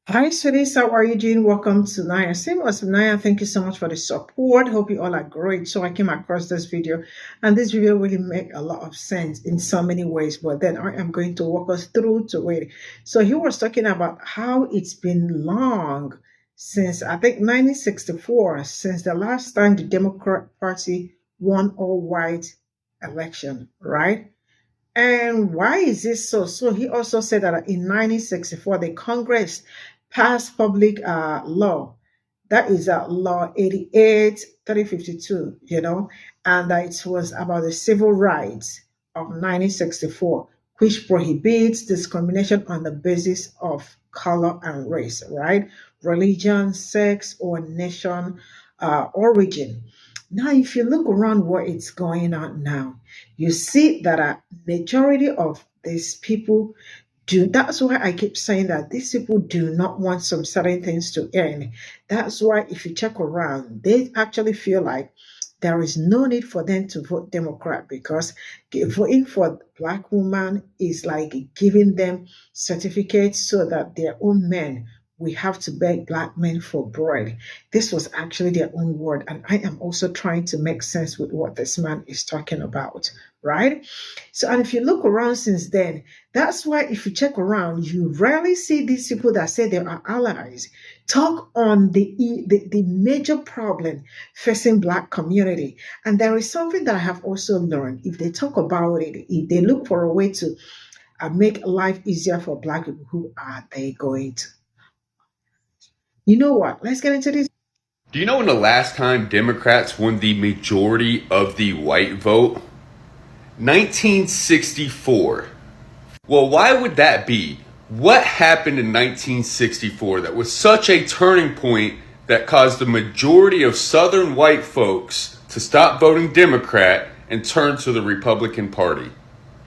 Hi, sweeties. How are you doing? Welcome to Naya. Same as Naya. Thank you so much for the support. Hope you all are great. So I came across this video, and this video really make a lot of sense in so many ways. But then I am going to walk us through to it. So he was talking about how it's been long since I think 1964, since the last time the Democrat Party won all white election, right? And why is this so? So he also said that in 1964, the Congress passed public law. That is Law 88 352, and that it was about the civil rights of 1964, which prohibits discrimination on the basis of color and race, right? Religion, sex, or nation origin. Now, if you look around what it's going on now, you see that a majority of these people do. That's why I keep saying that these people do not want some certain things to end. That's why if you check around, they actually feel like there is no need for them to vote Democrat because voting for black woman is like giving them certificates so that their own men we have to beg black men for bread. This was actually their own word, and I am also trying to make sense with what this man is talking about, right? So, and if you look around since then, that's why if you check around, you rarely see these people that say they are allies talk on the major problem facing black community. And there is something that I have also learned. If they talk about it, if they look for a way to make life easier for black people, who are they going to? You know what? Let's get into this. Do you know when the last time Democrats won the majority of the white vote? 1964. Well, why would that be? What happened in 1964 that was such a turning point that caused the majority of Southern white folks to stop voting Democrat and turn to the Republican Party?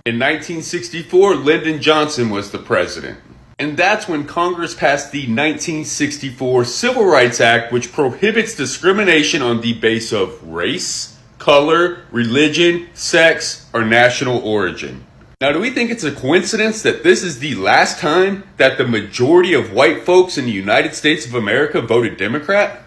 In 1964, Lyndon Johnson was the president. And that's when Congress passed the 1964 Civil Rights Act, which prohibits discrimination on the basis of race, color, religion, sex, or national origin. Now, do we think it's a coincidence that this is the last time that the majority of white folks in the United States of America voted Democrat?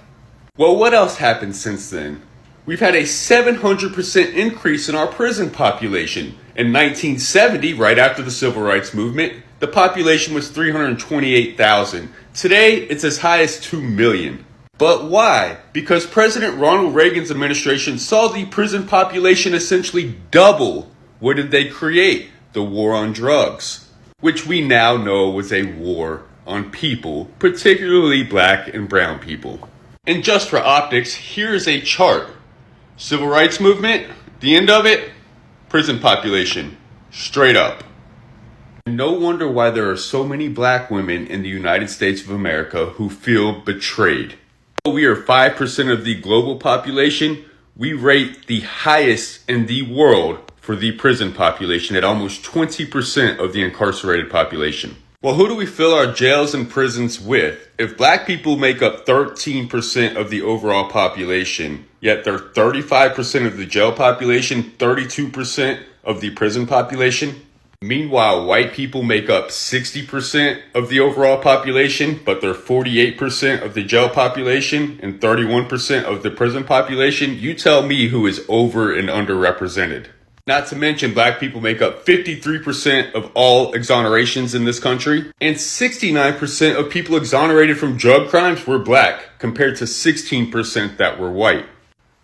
Well, what else happened since then? We've had a 700% increase in our prison population. In 1970, right after the Civil Rights Movement, the population was 328,000. Today, it's as high as 2 million. But why? Because President Ronald Reagan's administration saw the prison population essentially double. What did they create? The war on drugs, which we now know was a war on people, particularly black and brown people. And just for optics, here's a chart. Civil rights movement, the end of it, prison population, straight up. No wonder why there are so many black women in the United States of America who feel betrayed. We are 5% of the global population. We rate the highest in the world for the prison population at almost 20% of the incarcerated population. Well, who do we fill our jails and prisons with? If black people make up 13% of the overall population, yet they're 35% of the jail population, 32% of the prison population. Meanwhile, white people make up 60% of the overall population, but they're 48% of the jail population and 31% of the prison population. You tell me who is over and underrepresented. Not to mention, black people make up 53% of all exonerations in this country, and 69% of people exonerated from drug crimes were black, compared to 16% that were white.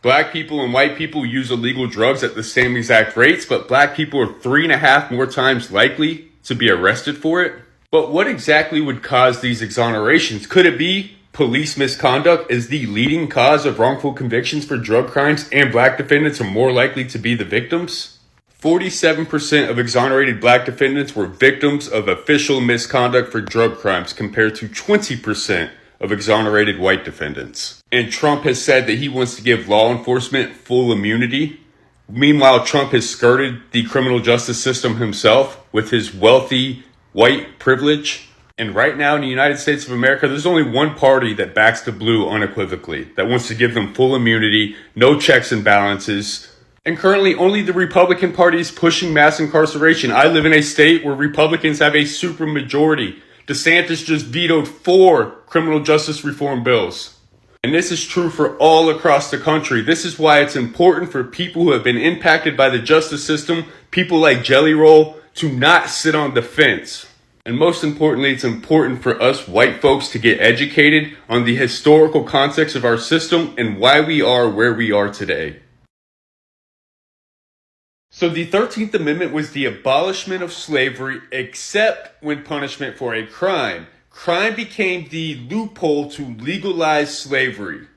Black people and white people use illegal drugs at the same exact rates, but black people are 3.5 more times likely to be arrested for it. But what exactly would cause these exonerations? Could it be police misconduct is the leading cause of wrongful convictions for drug crimes and black defendants are more likely to be the victims? 47% of exonerated black defendants were victims of official misconduct for drug crimes compared to 20% of exonerated white defendants. And Trump has said that he wants to give law enforcement full immunity. Meanwhile, Trump has skirted the criminal justice system himself with his wealthy white privilege. And right now in the United States of America, there's only one party that backs the blue unequivocally, that wants to give them full immunity, no checks and balances. And currently only the Republican Party is pushing mass incarceration. I live in a state where Republicans have a super majority. DeSantis just vetoed 4 criminal justice reform bills. And this is true for all across the country. This is why it's important for people who have been impacted by the justice system, people like Jelly Roll, to not sit on the fence. And most importantly, it's important for us white folks to get educated on the historical context of our system and why we are where we are today. So the 13th Amendment was the abolishment of slavery except when punishment for a crime. Crime became the loophole to legalize slavery.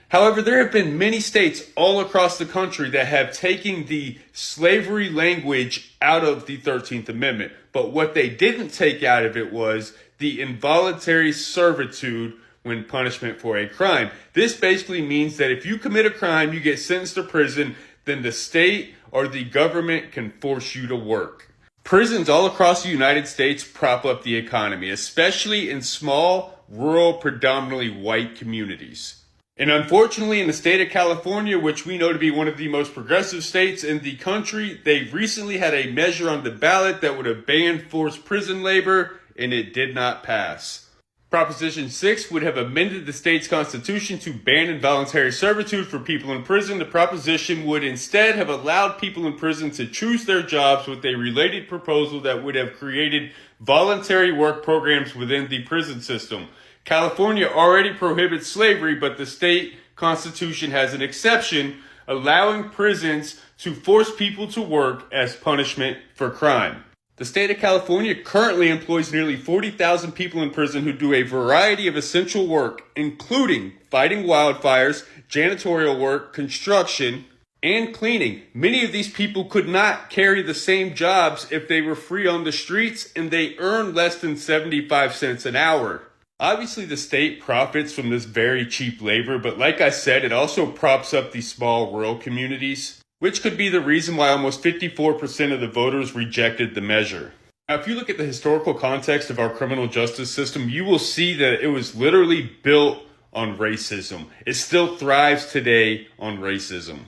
However, there have been many states all across the country that have taken the slavery language out of the 13th Amendment. But what they didn't take out of it was the involuntary servitude when punishment for a crime. This basically means that if you commit a crime, you get sentenced to prison, then the state or the government can force you to work. Prisons all across the United States prop up the economy, especially in small, rural, predominantly white communities. And unfortunately, in the state of California, which we know to be one of the most progressive states in the country, they recently had a measure on the ballot that would have banned forced prison labor, and it did not pass. Proposition 6 would have amended the state's constitution to ban involuntary servitude for people in prison. The proposition would instead have allowed people in prison to choose their jobs with a related proposal that would have created voluntary work programs within the prison system. California already prohibits slavery, but the state constitution has an exception, allowing prisons to force people to work as punishment for crime. The state of California currently employs nearly 40,000 people in prison who do a variety of essential work, including fighting wildfires, janitorial work, construction, and cleaning. Many of these people could not carry the same jobs if they were free on the streets, and they earn less than 75 cents an hour. Obviously, the state profits from this very cheap labor, but like I said, it also props up the small rural communities, which could be the reason why almost 54% of the voters rejected the measure. Now, if you look at the historical context of our criminal justice system, you will see that it was literally built on racism. It still thrives today on racism.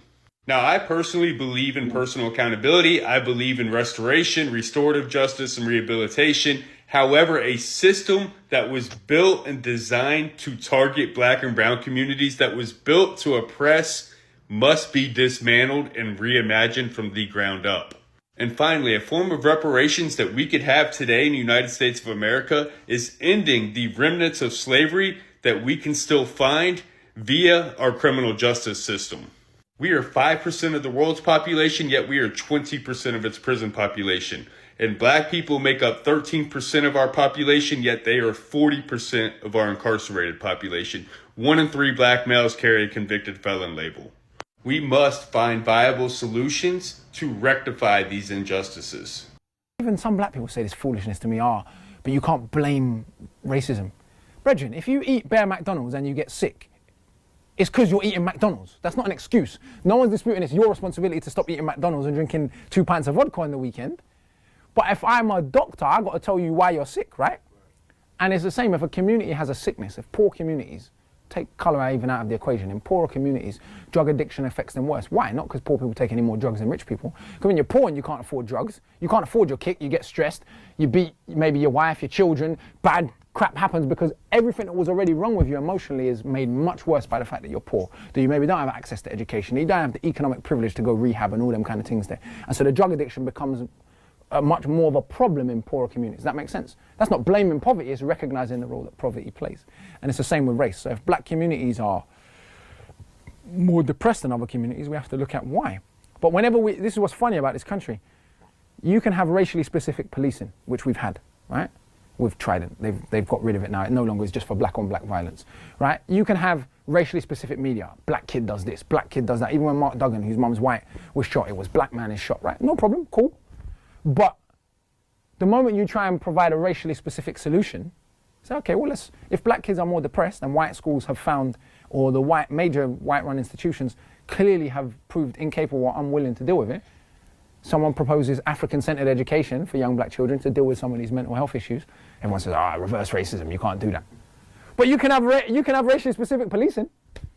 Now, I personally believe in personal accountability. I believe in restoration, restorative justice, and rehabilitation. However, a system that was built and designed to target Black and brown communities, that was built to oppress, must be dismantled and reimagined from the ground up. And finally, a form of reparations that we could have today in the United States of America is ending the remnants of slavery that we can still find via our criminal justice system. We are 5% of the world's population, yet we are 20% of its prison population. And Black people make up 13% of our population, yet they are 40% of our incarcerated population. 1 in 3 Black males carry a convicted felon label. We must find viable solutions to rectify these injustices. Even some Black people say this foolishness to me, but you can't blame racism. Brethren, if you eat bare McDonald's and you get sick, it's because you're eating McDonald's. That's not an excuse. No one's disputing it's your responsibility to stop eating McDonald's and drinking 2 pints of vodka on the weekend. But if I'm a doctor, I've got to tell you why you're sick, right? And it's the same if a community has a sickness. If poor communities, take colour even out of the equation, in poorer communities, drug addiction affects them worse. Why? Not because poor people take any more drugs than rich people. Because when you're poor and you can't afford drugs, you can't afford your kick, you get stressed, you beat maybe your wife, your children, bad crap happens because everything that was already wrong with you emotionally is made much worse by the fact that you're poor. That you maybe don't have access to education, you don't have the economic privilege to go rehab and all them kind of things there. And so the drug addiction becomes much more of a problem in poorer communities. Does that make sense? That's not blaming poverty, it's recognizing the role that poverty plays. And it's the same with race. So if Black communities are more depressed than other communities, we have to look at why. But whenever this is what's funny about this country, you can have racially specific policing, which we've had, right? We've tried it. They've got rid of it now. It no longer is just for Black on Black violence, right? You can have racially specific media. Black kid does this, Black kid does that. Even when Mark Duggan, whose mum's white, was shot, it was Black man is shot, right? No problem, cool. But the moment you try and provide a racially specific solution, say, okay, well, if Black kids are more depressed and white schools have found, or the major white-run institutions clearly have proved incapable or unwilling to deal with it, someone proposes African-centered education for young Black children to deal with some of these mental health issues. Everyone says, reverse racism, you can't do that. But you can have racially specific policing.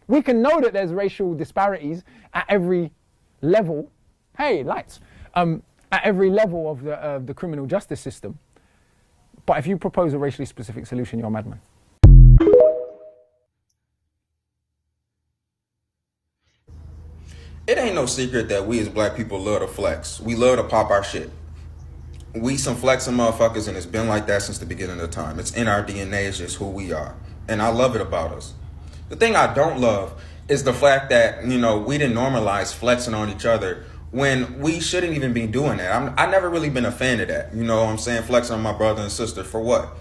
We can know that there's racial disparities at every level. Hey, lights. At every level of the criminal justice system. But if you propose a racially specific solution, you're a madman. It ain't no secret that we as black people love to flex. We love to pop our shit. We some flexing motherfuckers, and it's been like that since the beginning of time. It's in our DNA. It's just who we are. And I love it about us. The thing I don't love is the fact that, we didn't normalize flexing on each other when we shouldn't even be doing that. I never really been a fan of that. You know what I'm saying? Flexing on my brother and sister for what?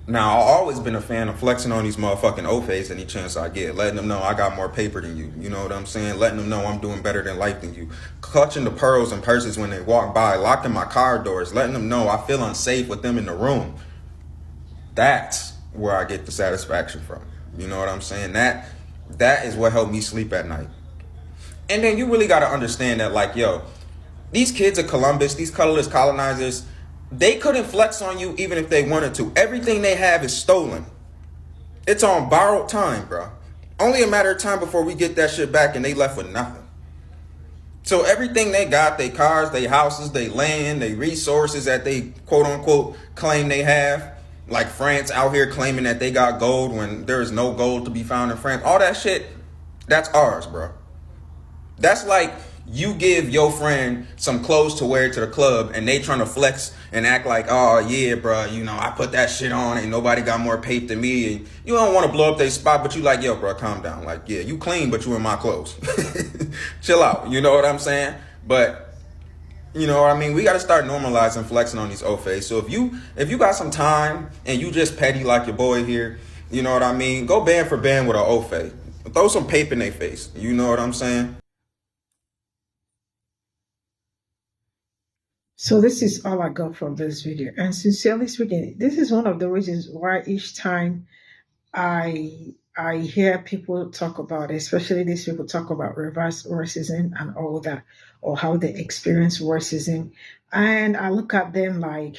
Now, I've always been a fan of flexing on these motherfucking OFAs any chance I get. Letting them know I got more paper than you. You know what I'm saying? Letting them know I'm doing better than life than you. Clutching the pearls and purses when they walk by. Locking my car doors. Letting them know I feel unsafe with them in the room. That's where I get the satisfaction from. You know what I'm saying? That is what helped me sleep at night. And then you really got to understand that, these kids of Columbus, these colorless colonizers, they couldn't flex on you even if they wanted to. Everything they have is stolen. It's on borrowed time, bro. Only a matter of time before we get that shit back and they left with nothing. So everything they got, they cars, they houses, they land, they resources that they quote unquote claim they have, like France out here claiming that they got gold when there is no gold to be found in France. All that shit, that's ours, bro. That's like you give your friend some clothes to wear to the club and they trying to flex and act like, oh yeah, bro, I put that shit on and nobody got more paper than me. And you don't want to blow up their spot, but you like, yo, bro, calm down. Like, yeah, you clean, but you in my clothes. Chill out. You know what I'm saying? But you know what I mean? We got to start normalizing flexing on these OFAs. So if you got some time and you just petty like your boy here, you know what I mean? Go band for band with an OFA. Throw some paper in their face. You know what I'm saying? So this is all I got from this video. And sincerely speaking, this is one of the reasons why each time I hear people talk about, especially these people talk about reverse racism and all that, or how they experience racism, and I look at them like,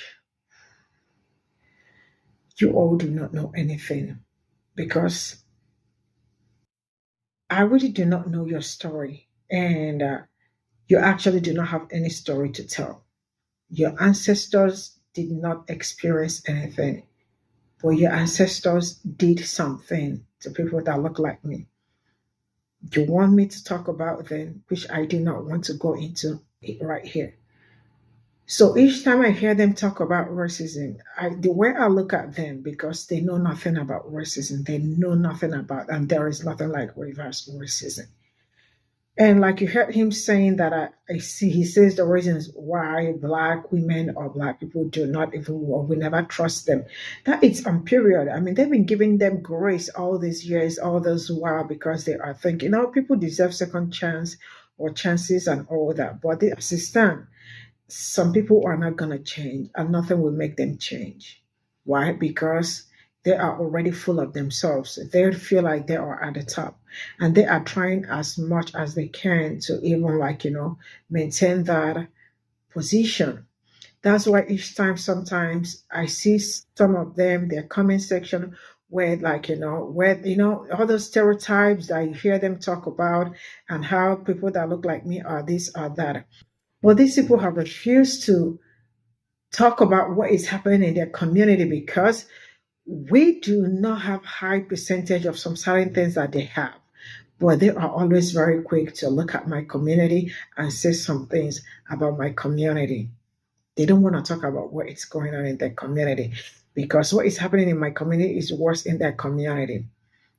you all do not know anything, because I really do not know your story, and you actually do not have any story to tell. Your ancestors did not experience anything, but your ancestors did something to people that look like me. You want me to talk about them, which I do not want to go into it right here. So each time I hear them talk about racism, the way I look at them, because they know nothing about racism, they know nothing about, and there is nothing like reverse racism. And like you heard him saying that I see, he says the reasons why Black women or Black people do not even, or we never trust them. That it's on period. I mean, they've been giving them grace all these years, all this while, because they are thinking, people deserve second chance or chances and all that. But they understand some people are not going to change and nothing will make them change. Why? Because they are already full of themselves. They feel like they are at the top and they are trying as much as they can to even maintain that position. That's why each time sometimes I see some of them, their comment section where all those stereotypes that you hear them talk about and how people that look like me are this or that. But these people have refused to talk about what is happening in their community because we do not have high percentage of some certain things that they have, but they are always very quick to look at my community and say some things about my community. They don't want to talk about what is going on in their community because what is happening in my community is worse in their community.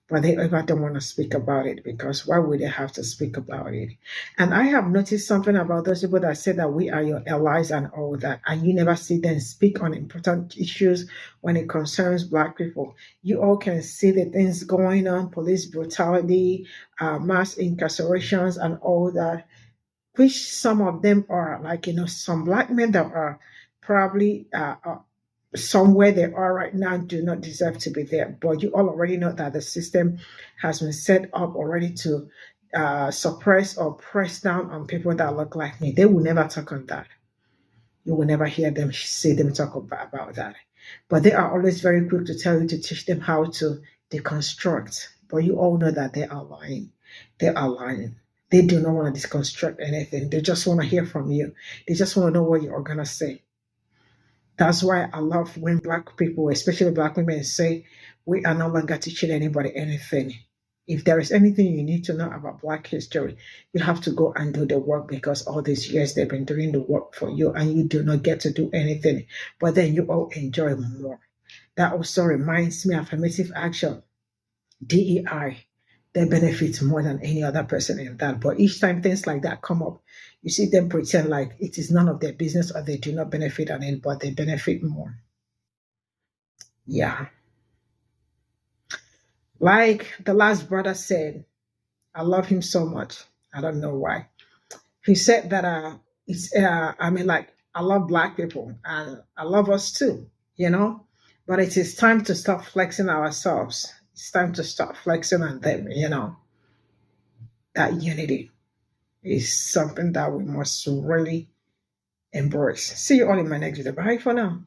But they ever don't want to speak about it because why would they have to speak about it? And I have noticed something about those people that say that we are your allies and all that, and you never see them speak on important issues when it concerns Black people. You all can see the things going on, police brutality, mass incarcerations and all that, which some of them are some Black men that are probably somewhere they are right now do not deserve to be there. But you all already know that the system has been set up already to suppress or press down on people that look like me. They will never talk on that. You will never hear them see them talk about that. But they are always very quick to tell you to teach them how to deconstruct. But you all know that they are lying. They are lying. They do not want to deconstruct anything. They just want to hear from you. They just want to know what you are going to say. That's why I love when Black people, especially Black women, say we are no longer teaching anybody anything. If there is anything you need to know about Black history, you have to go and do the work, because all these years they've been doing the work for you and you do not get to do anything. But then you all enjoy more. That also reminds me of affirmative action, DEI. They benefit more than any other person in that. But each time things like that come up, you see them pretend like it is none of their business or they do not benefit on it, but they benefit more. Yeah. Like the last brother said, I love him so much. I don't know why. He said that it's I mean, like, I love Black people and I love us too, you know. But it is time to stop flexing ourselves. It's time to stop flexing on them, you know. That unity is something that we must really embrace. See you all in my next video. Bye for now.